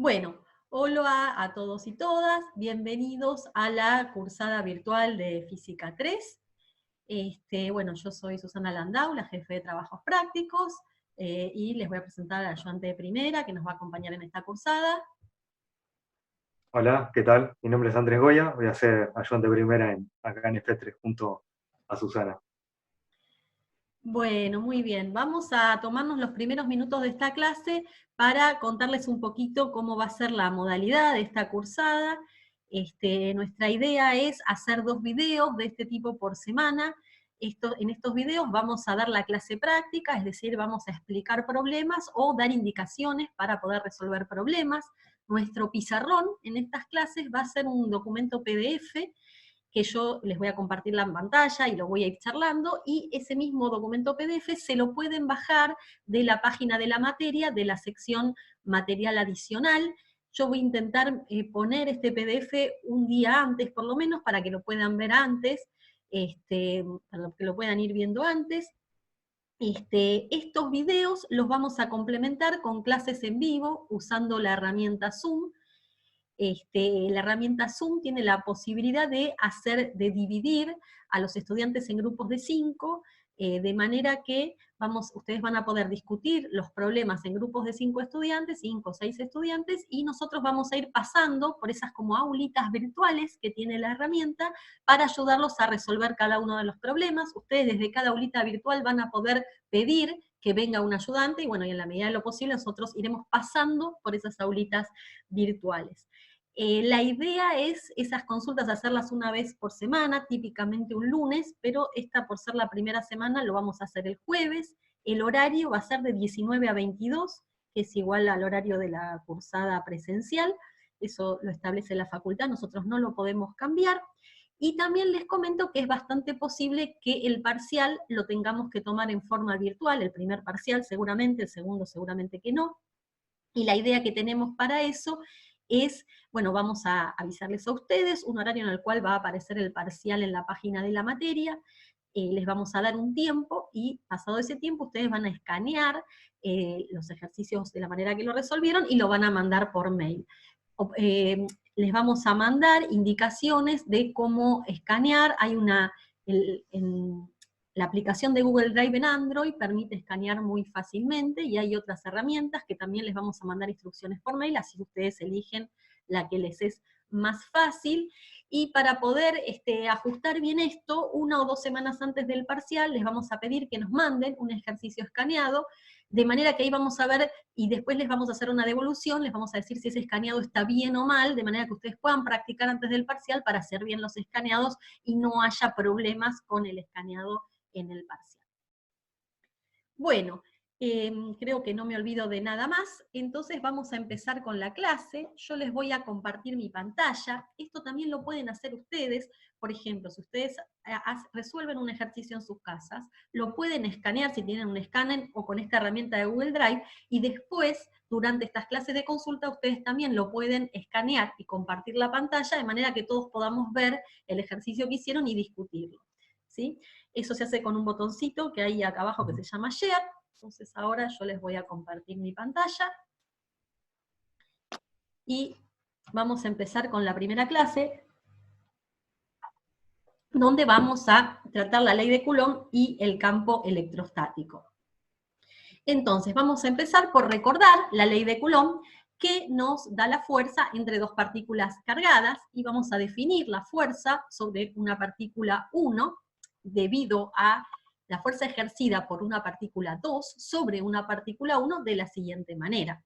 Bueno, hola a todos y todas, bienvenidos a la cursada virtual de Física 3. Bueno, yo soy Susana Landau, la jefe de trabajos prácticos, y les voy a presentar a la ayudante de primera que nos va a acompañar en esta cursada. Hola, ¿qué tal? Mi nombre es Andrés Goya, voy a ser ayudante primera acá en FE3 junto a Susana. Bueno, muy bien. Vamos a tomarnos los primeros minutos de esta clase para contarles un poquito cómo va a ser la modalidad de esta cursada. Nuestra idea es hacer 2 videos de este tipo por semana. En estos videos vamos a dar la clase práctica, es decir, vamos a explicar problemas o dar indicaciones para poder resolver problemas. Nuestro pizarrón en estas clases va a ser un documento PDF que yo les voy a compartir la pantalla y lo voy a ir charlando, y ese mismo documento PDF se lo pueden bajar de la página de la materia, de la sección material adicional. Yo voy a intentar poner este PDF un día antes, por lo menos, para que lo puedan ver antes, para que lo puedan ir viendo antes. Estos videos los vamos a complementar con clases en vivo usando la herramienta Zoom. La herramienta Zoom tiene la posibilidad de dividir a los estudiantes en grupos de 5, de manera que ustedes van a poder discutir los problemas en grupos de 5 estudiantes, 5 o 6 estudiantes, y nosotros vamos a ir pasando por esas como aulitas virtuales que tiene la herramienta para ayudarlos a resolver cada uno de los problemas. Ustedes desde cada aulita virtual van a poder pedir que venga un ayudante, y bueno, y en la medida de lo posible nosotros iremos pasando por esas aulitas virtuales. La idea es esas consultas hacerlas una vez por semana, típicamente un lunes, pero esta por ser la primera semana lo vamos a hacer el jueves. El horario va a ser de 19 a 22, que es igual al horario de la cursada presencial. Eso lo establece la facultad, nosotros no lo podemos cambiar. Y también les comento que es bastante posible que el parcial lo tengamos que tomar en forma virtual, el primer parcial seguramente, el segundo seguramente que no. Y la idea que tenemos para eso es, bueno, vamos a avisarles a ustedes un horario en el cual va a aparecer el parcial en la página de la materia, les vamos a dar un tiempo, y pasado ese tiempo ustedes van a escanear los ejercicios de la manera que lo resolvieron y lo van a mandar por mail. Les vamos a mandar indicaciones de cómo escanear. Hay la aplicación de Google Drive en Android permite escanear muy fácilmente, y hay otras herramientas que también les vamos a mandar instrucciones por mail, así que ustedes eligen la que les es más fácil. Y para poder ajustar bien esto, 1 o 2 semanas antes del parcial, les vamos a pedir que nos manden un ejercicio escaneado, de manera que ahí vamos a ver, y después les vamos a hacer una devolución, les vamos a decir si ese escaneado está bien o mal, de manera que ustedes puedan practicar antes del parcial para hacer bien los escaneados y no haya problemas con el escaneado en el parcial. Bueno, creo que no me olvido de nada más, entonces vamos a empezar con la clase. Yo les voy a compartir mi pantalla. Esto también lo pueden hacer ustedes. Por ejemplo, si ustedes resuelven un ejercicio en sus casas, lo pueden escanear si tienen un escáner o con esta herramienta de Google Drive, y después, durante estas clases de consulta, ustedes también lo pueden escanear y compartir la pantalla, de manera que todos podamos ver el ejercicio que hicieron y discutirlo, ¿sí? Eso se hace con un botoncito que hay acá abajo que se llama Share. Entonces ahora yo les voy a compartir mi pantalla, y vamos a empezar con la primera clase, donde vamos a tratar la ley de Coulomb y el campo electrostático. Entonces vamos a empezar por recordar la ley de Coulomb, que nos da la fuerza entre dos partículas cargadas, y vamos a definir la fuerza sobre una partícula 1 debido a la fuerza ejercida por una partícula 2 sobre una partícula 1 de la siguiente manera.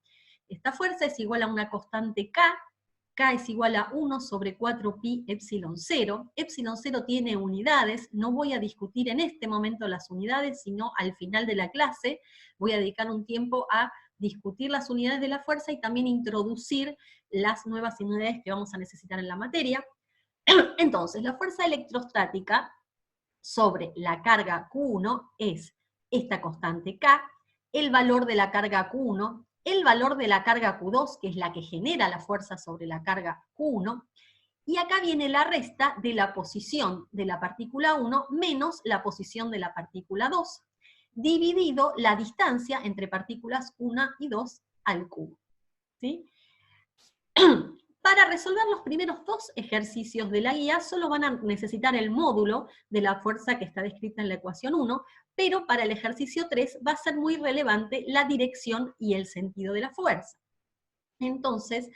Esta fuerza es igual a una constante K. K es igual a 1 sobre 4pi epsilon 0. Epsilon 0 tiene unidades, no voy a discutir en este momento las unidades, sino al final de la clase. Voy a dedicar un tiempo a discutir las unidades de la fuerza y también introducir las nuevas unidades que vamos a necesitar en la materia. Entonces, la fuerza electrostática sobre la carga Q1 es esta constante K, el valor de la carga Q1, el valor de la carga Q2, que es la que genera la fuerza sobre la carga Q1, y acá viene la resta de la posición de la partícula 1 menos la posición de la partícula 2, dividido la distancia entre partículas 1 y 2 al cubo, ¿sí? Para resolver los primeros dos ejercicios de la guía, solo van a necesitar el módulo de la fuerza que está descrita en la ecuación 1, pero para el ejercicio 3 va a ser muy relevante la dirección y el sentido de la fuerza. Entonces,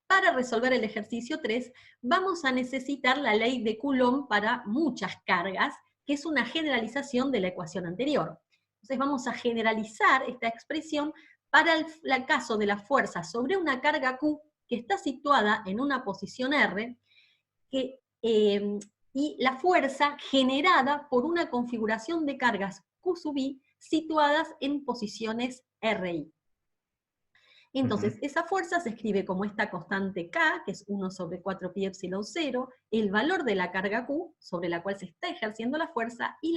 para resolver el ejercicio 3, vamos a necesitar la ley de Coulomb para muchas cargas, que es una generalización de la ecuación anterior. Entonces vamos a generalizar esta expresión para el caso de la fuerza sobre una carga Q que está situada en una posición R, y la fuerza generada por una configuración de cargas Q sub I situadas en posiciones RI. Entonces, esa fuerza se escribe como esta constante K, que es 1 sobre 4 pi epsilon 0, el valor de la carga Q, sobre la cual se está ejerciendo la fuerza, y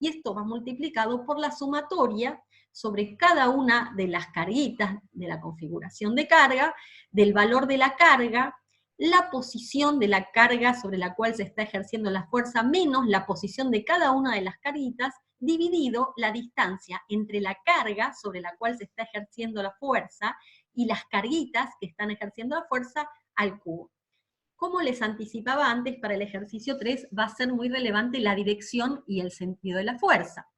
esto va multiplicado por la sumatoria sobre cada una de las carguitas de la configuración de carga, del valor de la carga, la posición de la carga sobre la cual se está ejerciendo la fuerza, menos la posición de cada una de las carguitas, dividido la distancia entre la carga sobre la cual se está ejerciendo la fuerza y las carguitas que están ejerciendo la fuerza al cubo. Como les anticipaba antes, para el ejercicio 3 va a ser muy relevante la dirección y el sentido de la fuerza.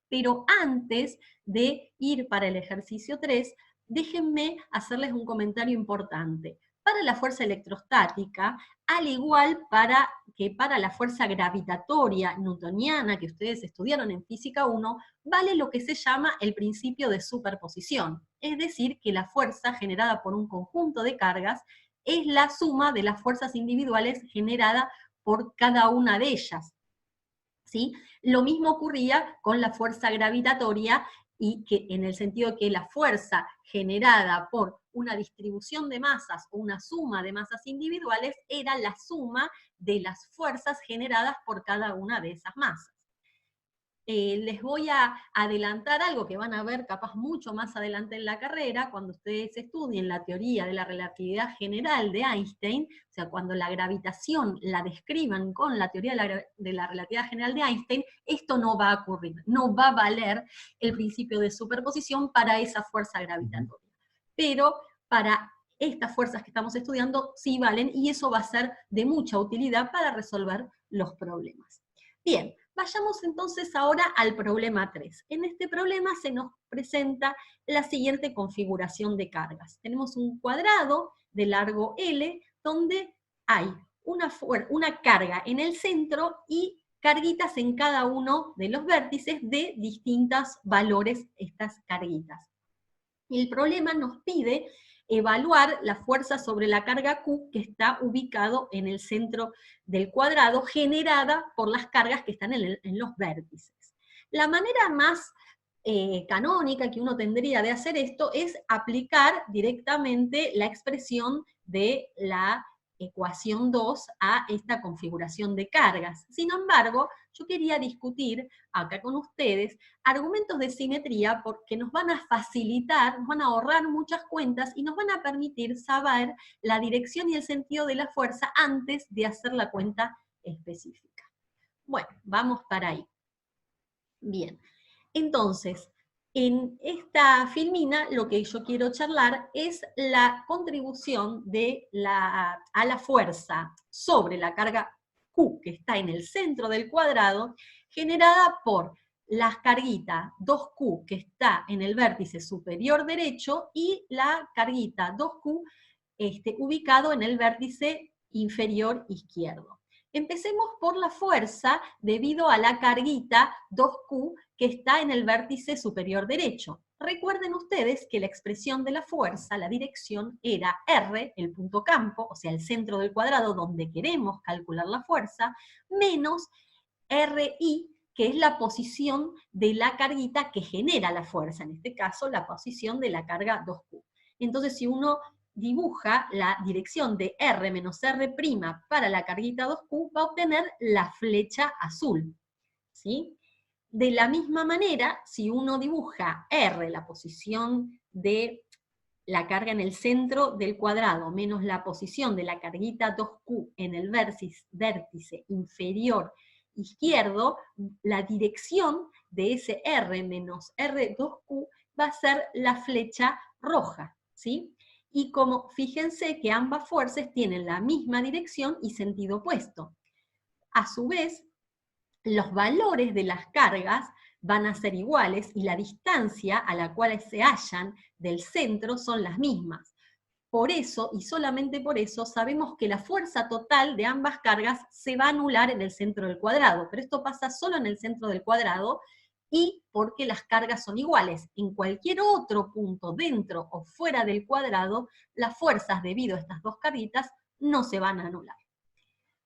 Pero antes de ir para el ejercicio 3, déjenme hacerles un comentario importante. Para la fuerza electrostática, al igual que para la fuerza gravitatoria newtoniana que ustedes estudiaron en Física 1, vale lo que se llama el principio de superposición. Es decir, que la fuerza generada por un conjunto de cargas es la suma de las fuerzas individuales generadas por cada una de ellas. ¿Sí? Lo mismo ocurría con la fuerza gravitatoria, y que en el sentido que la fuerza generada por una distribución de masas o una suma de masas individuales era la suma de las fuerzas generadas por cada una de esas masas. Les voy a adelantar algo que van a ver capaz mucho más adelante en la carrera, cuando ustedes estudien la teoría de la relatividad general de Einstein, o sea, cuando la gravitación la describan con la teoría de la relatividad general de Einstein, esto no va a ocurrir, no va a valer el principio de superposición para esa fuerza gravitatoria. Pero para estas fuerzas que estamos estudiando sí valen, y eso va a ser de mucha utilidad para resolver los problemas. Bien, vayamos entonces ahora al problema 3. En este problema se nos presenta la siguiente configuración de cargas. Tenemos un cuadrado de largo L, donde hay una carga en el centro y carguitas en cada uno de los vértices de distintos valores, estas carguitas. El problema nos pide evaluar la fuerza sobre la carga Q que está ubicado en el centro del cuadrado, generada por las cargas que están en los vértices. La manera más canónica que uno tendría de hacer esto es aplicar directamente la expresión de la ecuación 2 a esta configuración de cargas. Sin embargo, yo quería discutir acá con ustedes argumentos de simetría, porque nos van a facilitar, nos van a ahorrar muchas cuentas y nos van a permitir saber la dirección y el sentido de la fuerza antes de hacer la cuenta específica. Bueno, vamos para ahí. Bien, entonces, en esta filmina lo que yo quiero charlar es la contribución a la fuerza sobre la carga Q que está en el centro del cuadrado, generada por la carguita 2Q que está en el vértice superior derecho y la carguita 2Q ubicado en el vértice inferior izquierdo. Empecemos por la fuerza debido a la carguita 2Q que está en el vértice superior derecho. Recuerden ustedes que la expresión de la fuerza, la dirección, era R, el punto campo, o sea, el centro del cuadrado donde queremos calcular la fuerza, menos RI, que es la posición de la carguita que genera la fuerza, en este caso la posición de la carga 2Q. Entonces, si uno dibuja la dirección de R menos R' para la carguita 2Q, va a obtener la flecha azul, ¿sí? De la misma manera, si uno dibuja R, la posición de la carga en el centro del cuadrado, menos la posición de la carguita 2Q en el vértice inferior izquierdo, la dirección de ese R menos R2Q va a ser la flecha roja, ¿sí? Y como, fíjense que ambas fuerzas tienen la misma dirección y sentido opuesto. A su vez, los valores de las cargas van a ser iguales y la distancia a la cual se hallan del centro son las mismas. Por eso, y solamente por eso, sabemos que la fuerza total de ambas cargas se va a anular en el centro del cuadrado, pero esto pasa solo en el centro del cuadrado y porque las cargas son iguales. En cualquier otro punto dentro o fuera del cuadrado, las fuerzas debido a estas dos carguitas no se van a anular.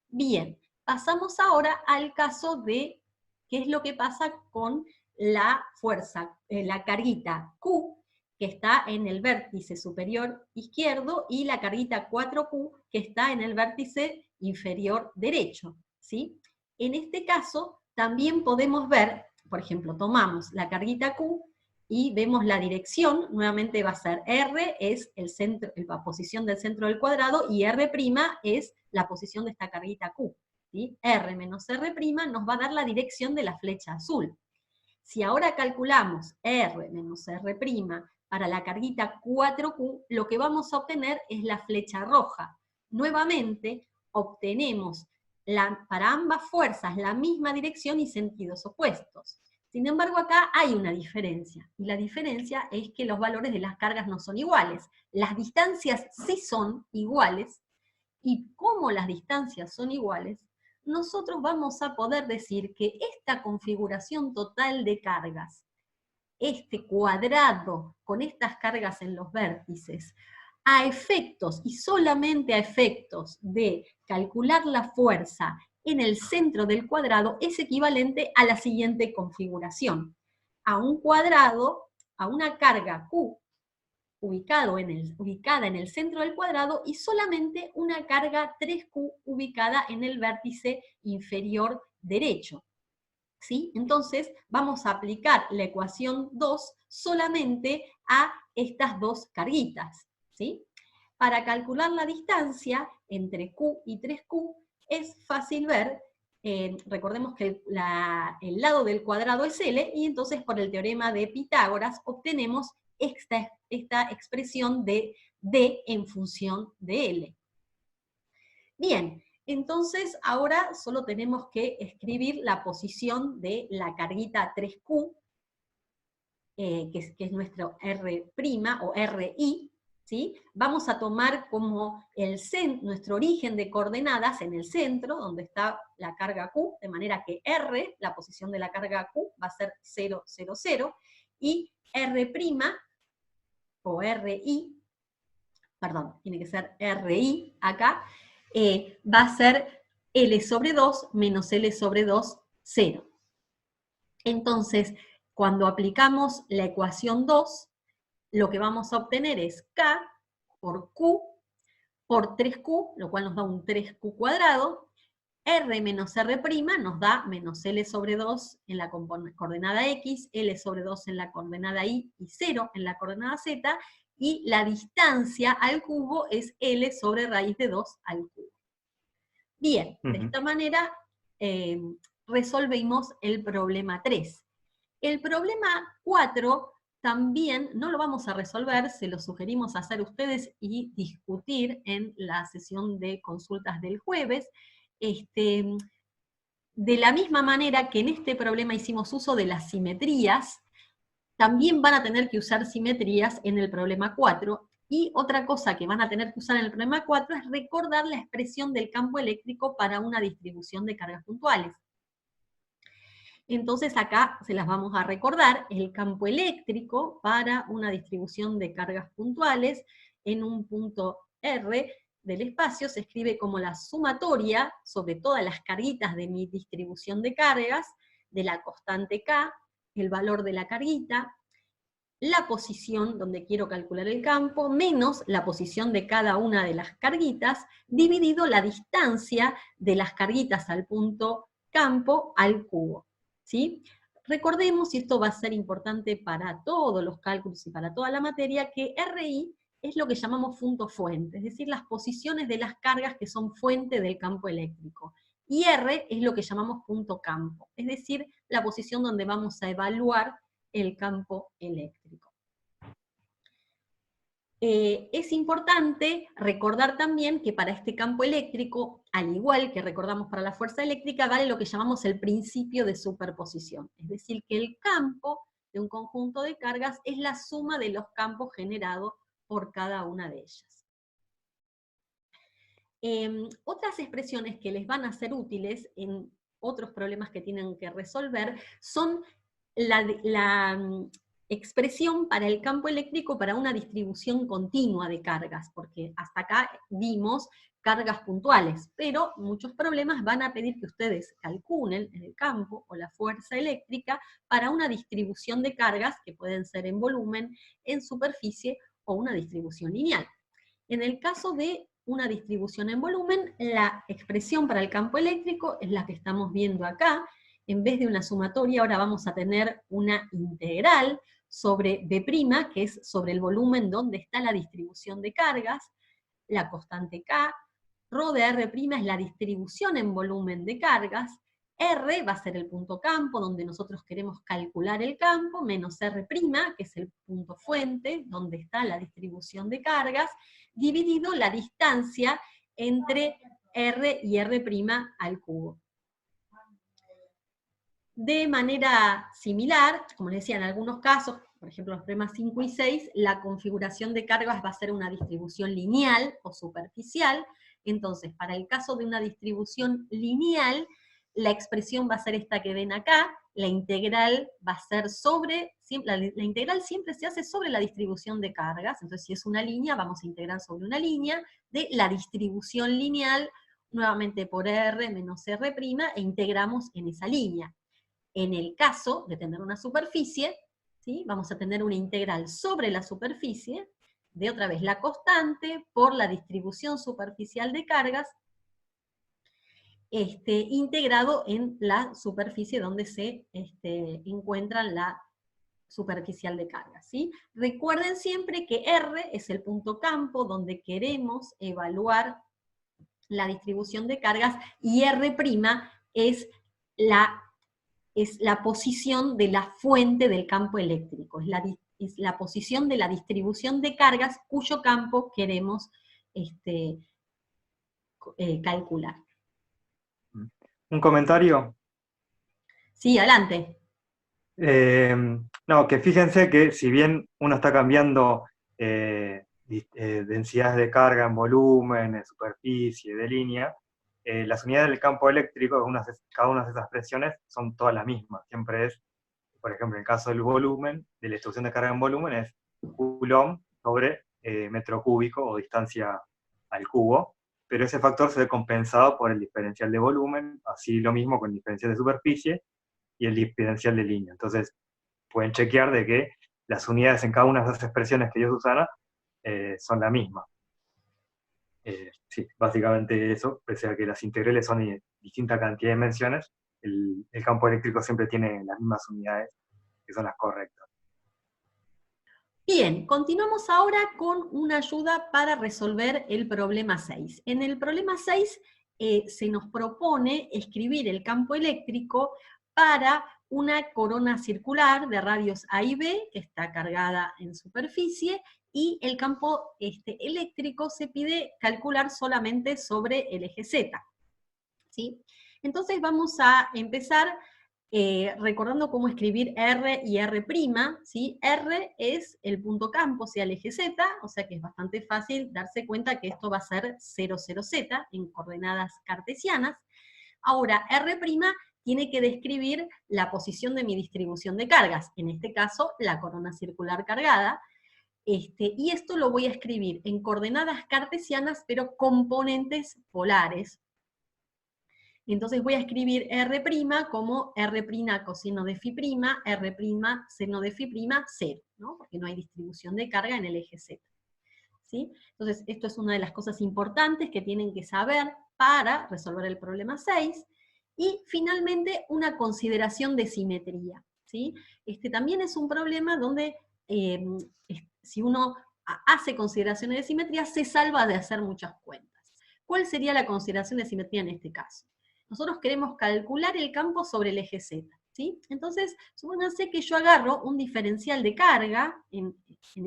Bien, pasamos ahora al caso de qué es lo que pasa con la fuerza, la carguita Q, que está en el vértice superior izquierdo, y la carguita 4Q, que está en el vértice inferior derecho, ¿sí? En este caso, también podemos ver, por ejemplo, tomamos la carguita Q, y vemos la dirección, nuevamente va a ser R, es el centro, la posición del centro del cuadrado, y R' es la posición de esta carguita Q. ¿Sí? R menos R' nos va a dar la dirección de la flecha azul. Si ahora calculamos R menos R' para la carguita 4Q, lo que vamos a obtener es la flecha roja. Nuevamente, obtenemos para ambas fuerzas la misma dirección y sentidos opuestos. Sin embargo, acá hay una diferencia, y la diferencia es que los valores de las cargas no son iguales. Las distancias sí son iguales, y como las distancias son iguales, nosotros vamos a poder decir que esta configuración total de cargas, este cuadrado con estas cargas en los vértices, a efectos, y solamente a efectos de calcular la fuerza en el centro del cuadrado, es equivalente a la siguiente configuración. A un cuadrado, a una carga Q, ubicada en el centro del cuadrado, y solamente una carga 3Q ubicada en el vértice inferior derecho. ¿Sí? Entonces vamos a aplicar la ecuación 2 solamente a estas dos carguitas. ¿Sí? Para calcular la distancia entre Q y 3Q es fácil ver, recordemos que el lado del cuadrado es L, y entonces por el teorema de Pitágoras obtenemos esta expresión de D en función de L. Bien, entonces ahora solo tenemos que escribir la posición de la carguita 3Q, que es nuestro R' o RI, ¿sí? Vamos a tomar como nuestro origen de coordenadas en el centro, donde está la carga Q, de manera que R, la posición de la carga Q, va a ser 0, 0, 0, y R' o RI, perdón, tiene que ser RI acá, va a ser L sobre 2 menos L sobre 2, 0. Entonces, cuando aplicamos la ecuación 2, lo que vamos a obtener es K por Q por 3Q, lo cual nos da un 3Q cuadrado. R menos R' nos da menos L sobre 2 en la coordenada X, L sobre 2 en la coordenada Y, y 0 en la coordenada Z, y la distancia al cubo es L sobre raíz de 2 al cubo. Bien, de esta manera resolvimos el problema 3. El problema 4 también no lo vamos a resolver, se lo sugerimos hacer ustedes y discutir en la sesión de consultas del jueves. De la misma manera que en este problema hicimos uso de las simetrías, también van a tener que usar simetrías en el problema 4, y otra cosa que van a tener que usar en el problema 4 es recordar la expresión del campo eléctrico para una distribución de cargas puntuales. Entonces acá se las vamos a recordar. El campo eléctrico para una distribución de cargas puntuales en un punto R del espacio se escribe como la sumatoria sobre todas las carguitas de mi distribución de cargas, de la constante K, el valor de la carguita, la posición donde quiero calcular el campo, menos la posición de cada una de las carguitas, dividido la distancia de las carguitas al punto campo al cubo. ¿Sí? Recordemos, y esto va a ser importante para todos los cálculos y para toda la materia, que RI es lo que llamamos punto fuente, es decir, las posiciones de las cargas que son fuente del campo eléctrico. Y R es lo que llamamos punto campo, es decir, la posición donde vamos a evaluar el campo eléctrico. Es importante recordar también que para este campo eléctrico, al igual que recordamos para la fuerza eléctrica, vale lo que llamamos el principio de superposición. Es decir, que el campo de un conjunto de cargas es la suma de los campos generados por cada una de ellas. Otras expresiones que les van a ser útiles en otros problemas que tienen que resolver son la expresión para el campo eléctrico para una distribución continua de cargas, porque hasta acá vimos cargas puntuales, pero muchos problemas van a pedir que ustedes calculen el campo o la fuerza eléctrica para una distribución de cargas que pueden ser en volumen, en superficie o una distribución lineal. En el caso de una distribución en volumen, la expresión para el campo eléctrico es la que estamos viendo acá. En vez de una sumatoria, ahora vamos a tener una integral sobre B', que es sobre el volumen donde está la distribución de cargas, la constante K, ρ de R' es la distribución en volumen de cargas, R va a ser el punto campo, donde nosotros queremos calcular el campo, menos R', que es el punto fuente, donde está la distribución de cargas, dividido la distancia entre R y R' al cubo. De manera similar, como les decía, en algunos casos, por ejemplo los problemas 5 y 6, la configuración de cargas va a ser una distribución lineal o superficial. Entonces, para el caso de una distribución lineal, la expresión va a ser esta que ven acá, la integral va a ser sobre, la integral siempre se hace sobre la distribución de cargas, entonces si es una línea, vamos a integrar sobre una línea de la distribución lineal, nuevamente por R menos R', e integramos en esa línea. En el caso de tener una superficie, ¿sí? Vamos a tener una integral sobre la superficie, de otra vez la constante, por la distribución superficial de cargas, integrado en la superficie donde se encuentra la superficial de cargas, ¿sí? Recuerden siempre que R es el punto campo donde queremos evaluar la distribución de cargas, y R' es la posición de la fuente del campo eléctrico, es la posición de la distribución de cargas cuyo campo queremos calcular. ¿Un comentario? Sí, adelante. No, que fíjense que si bien uno está cambiando densidades de carga en volumen, en superficie, de línea, las unidades del campo eléctrico, cada una de esas expresiones son todas las mismas. Siempre es, por ejemplo, en el caso del volumen, de la distribución de carga en volumen, es Coulomb sobre metro cúbico o distancia al cubo, pero ese factor se ve compensado por el diferencial de volumen, así lo mismo con el diferencial de superficie y el diferencial de línea. Entonces, pueden chequear de que las unidades en cada una de esas expresiones que ellos usan son la misma. Sí, básicamente eso, pese a que las integrales son de distinta cantidad de dimensiones, el campo eléctrico siempre tiene las mismas unidades, que son las correctas. Bien, continuamos ahora con una ayuda para resolver el problema 6. En el problema 6 se nos propone escribir el campo eléctrico para una corona circular de radios A y B, que está cargada en superficie, y el campo eléctrico se pide calcular solamente sobre el eje Z, ¿sí? Entonces vamos a empezar recordando cómo escribir R y R', ¿sí? R es el punto campo, o sea, el eje Z, o sea que es bastante fácil darse cuenta que esto va a ser 0, 0, Z, en coordenadas cartesianas. Ahora, R' tiene que describir la posición de mi distribución de cargas, en este caso, la corona circular cargada, y esto lo voy a escribir en coordenadas cartesianas, pero componentes polares. Entonces voy a escribir R' como R' coseno de φ', R' seno de φ', 0, ¿no? Porque no hay distribución de carga en el eje Z. ¿Sí? Entonces, esto es una de las cosas importantes que tienen que saber para resolver el problema 6. Y finalmente, una consideración de simetría, ¿sí? También es un problema donde si uno hace consideraciones de simetría, se salva de hacer muchas cuentas. ¿Cuál sería la consideración de simetría en este caso? Nosotros queremos calcular el campo sobre el eje Z. ¿sí? Entonces, supónganse que yo agarro un diferencial de carga en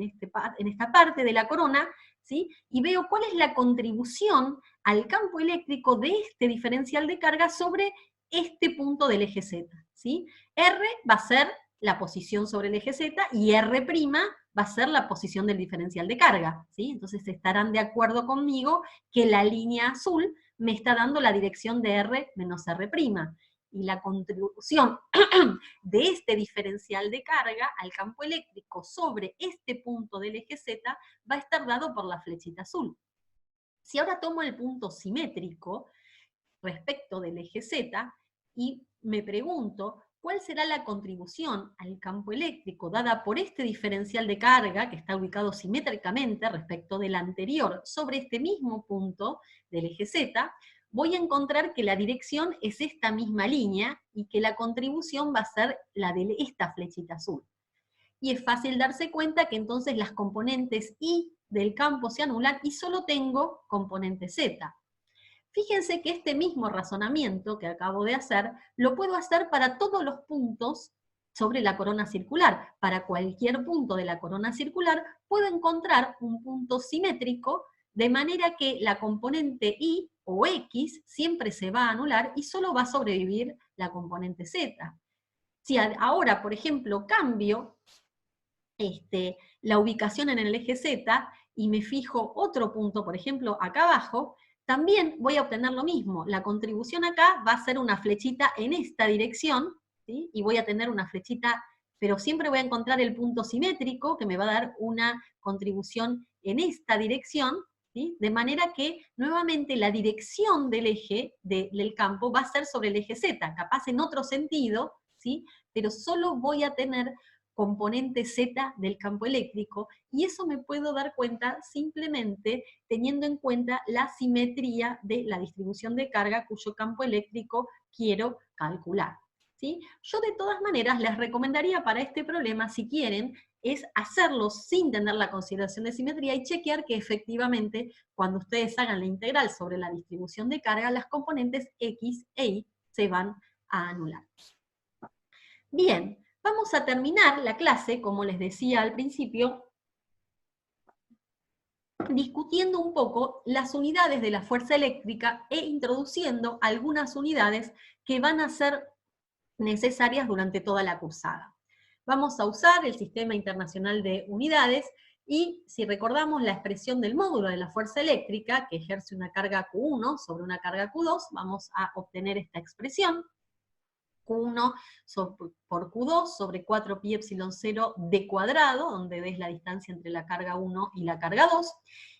esta parte de la corona, ¿sí? Y veo cuál es la contribución al campo eléctrico de este diferencial de carga sobre este punto del eje Z, ¿sí? R va a ser la posición sobre el eje Z y R' va a ser la posición del diferencial de carga, ¿sí? Entonces estarán de acuerdo conmigo que la línea azul me está dando la dirección de R menos R'. Y la contribución de este diferencial de carga al campo eléctrico sobre este punto del eje Z va a estar dado por la flechita azul. Si ahora tomo el punto simétrico respecto del eje Z y me pregunto cuál será la contribución al campo eléctrico dada por este diferencial de carga que está ubicado simétricamente respecto del anterior sobre este mismo punto del eje Z, voy a encontrar que la dirección es esta misma línea y que la contribución va a ser la de esta flechita azul. Y es fácil darse cuenta que entonces las componentes Y del campo se anulan y solo tengo componente Z. Fíjense que este mismo razonamiento que acabo de hacer, lo puedo hacer para todos los puntos sobre la corona circular. Para cualquier punto de la corona circular puedo encontrar un punto simétrico, de manera que la componente Y o X siempre se va a anular y solo va a sobrevivir la componente Z. Si ahora, por ejemplo, cambio la ubicación en el eje Z y me fijo otro punto, por ejemplo, acá abajo, también voy a obtener lo mismo. La contribución acá va a ser una flechita en esta dirección, ¿sí? Y voy a tener una flechita, pero siempre voy a encontrar el punto simétrico que me va a dar una contribución en esta dirección, ¿sí? De manera que, nuevamente, la dirección del eje del campo va a ser sobre el eje Z, capaz en otro sentido, ¿sí? Pero solo voy a tener componente Z del campo eléctrico, y eso me puedo dar cuenta simplemente teniendo en cuenta la simetría de la distribución de carga cuyo campo eléctrico quiero calcular, ¿sí? Yo de todas maneras les recomendaría para este problema, si quieren, es hacerlo sin tener la consideración de simetría y chequear que efectivamente cuando ustedes hagan la integral sobre la distribución de carga, las componentes X e Y se van a anular. Bien, vamos a terminar la clase, como les decía al principio, discutiendo un poco las unidades de la fuerza eléctrica e introduciendo algunas unidades que van a ser necesarias durante toda la cursada. Vamos a usar el Sistema Internacional de Unidades y si recordamos la expresión del módulo de la fuerza eléctrica, que ejerce una carga Q1 sobre una carga Q2, vamos a obtener esta expresión. Q1 por Q2 sobre 4pi epsilon 0 d cuadrado, donde d es la distancia entre la carga 1 y la carga 2.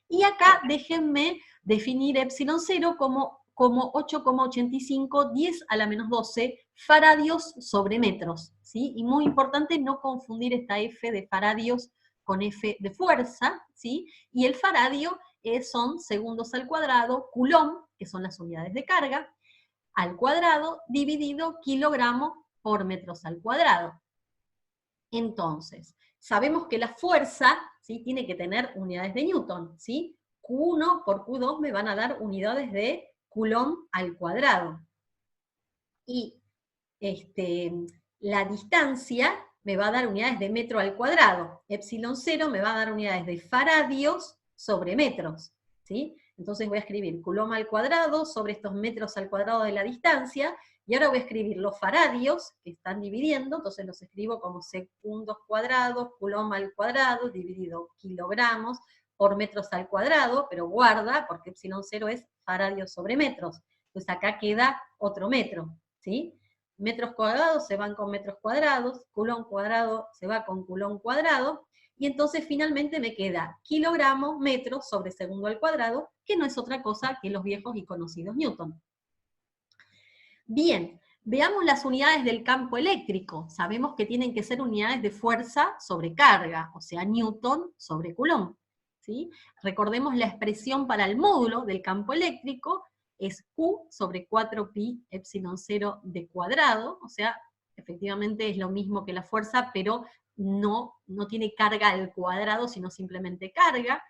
Y acá déjenme definir epsilon 0 como 8,85, 10 a la menos 12 faradios sobre metros, ¿sí? Y muy importante no confundir esta F de faradios con F de fuerza, ¿sí? Y el faradio son segundos al cuadrado, coulomb, que son las unidades de carga, al cuadrado, dividido kilogramo por metros al cuadrado. Entonces, sabemos que la fuerza, ¿sí?, tiene que tener unidades de Newton, ¿sí? Q1 por Q2 me van a dar unidades de Coulomb al cuadrado. Y la distancia me va a dar unidades de metro al cuadrado. Epsilon 0 me va a dar unidades de faradios sobre metros, ¿sí? Entonces voy a escribir Coulomb al cuadrado sobre estos metros al cuadrado de la distancia, y ahora voy a escribir los faradios, que están dividiendo, entonces los escribo como segundos cuadrados, Coulomb al cuadrado, dividido kilogramos por metros al cuadrado, pero guarda, porque epsilon 0 es faradios sobre metros. Entonces acá queda otro metro, ¿sí? Metros cuadrados se van con metros cuadrados, Coulomb cuadrado se va con Coulomb cuadrado, y entonces finalmente me queda kilogramo, metro sobre segundo al cuadrado, que no es otra cosa que los viejos y conocidos Newton. Bien, veamos las unidades del campo eléctrico. Sabemos que tienen que ser unidades de fuerza sobre carga, o sea, Newton sobre Coulomb, ¿sí? Recordemos la expresión para el módulo del campo eléctrico, es Q sobre 4pi epsilon 0 d cuadrado, o sea, efectivamente es lo mismo que la fuerza, pero no tiene carga al cuadrado, sino simplemente carga.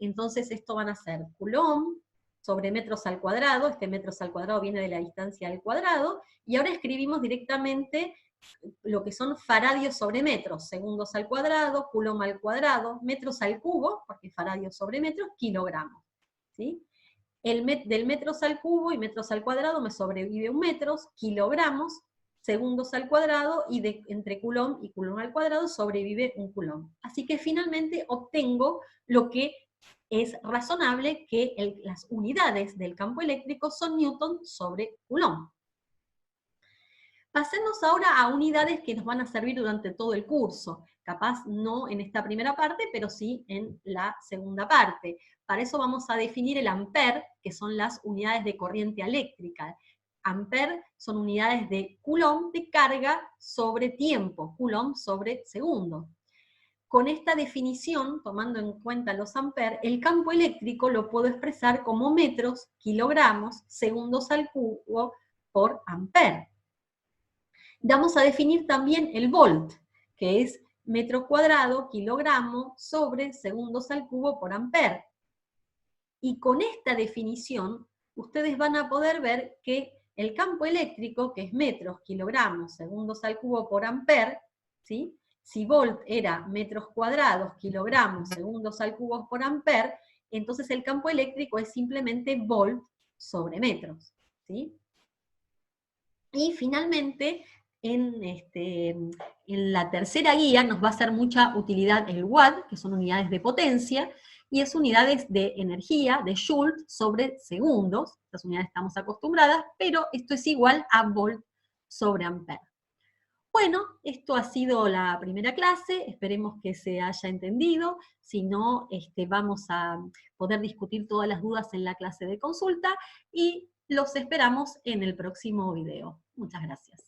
Entonces esto van a ser Coulomb sobre metros al cuadrado, este metros al cuadrado viene de la distancia al cuadrado, y ahora escribimos directamente lo que son faradios sobre metros, segundos al cuadrado, coulomb al cuadrado, metros al cubo, porque faradios sobre metros, kilogramos, ¿sí? Del metros al cubo y metros al cuadrado me sobrevive un metros, kilogramos, segundos al cuadrado, y entre coulomb y coulomb al cuadrado sobrevive un coulomb. Así que finalmente obtengo lo que es razonable, que las unidades del campo eléctrico son newton sobre coulomb. Pasemos ahora a unidades que nos van a servir durante todo el curso, capaz no en esta primera parte, pero sí en la segunda parte. Para eso vamos a definir el ampere, que son las unidades de corriente eléctrica. Ampere son unidades de coulomb de carga sobre tiempo, coulomb sobre segundo. Con esta definición, tomando en cuenta los amperes, el campo eléctrico lo puedo expresar como metros, kilogramos, segundos al cubo por ampere. Vamos a definir también el volt, que es metro cuadrado, kilogramo, sobre segundos al cubo por ampere. Y con esta definición, ustedes van a poder ver que el campo eléctrico, que es metros, kilogramos, segundos al cubo por ampere, ¿sí? Si volt era metros cuadrados, kilogramos, segundos al cubo por ampere, entonces el campo eléctrico es simplemente volt sobre metros, ¿sí? Y finalmente, en la tercera guía nos va a hacer mucha utilidad el watt, que son unidades de potencia, y es unidades de energía, de joule, sobre segundos. Estas unidades estamos acostumbradas, pero esto es igual a volt sobre ampere. Bueno, esto ha sido la primera clase, esperemos que se haya entendido, si no, vamos a poder discutir todas las dudas en la clase de consulta, y los esperamos en el próximo video. Muchas gracias.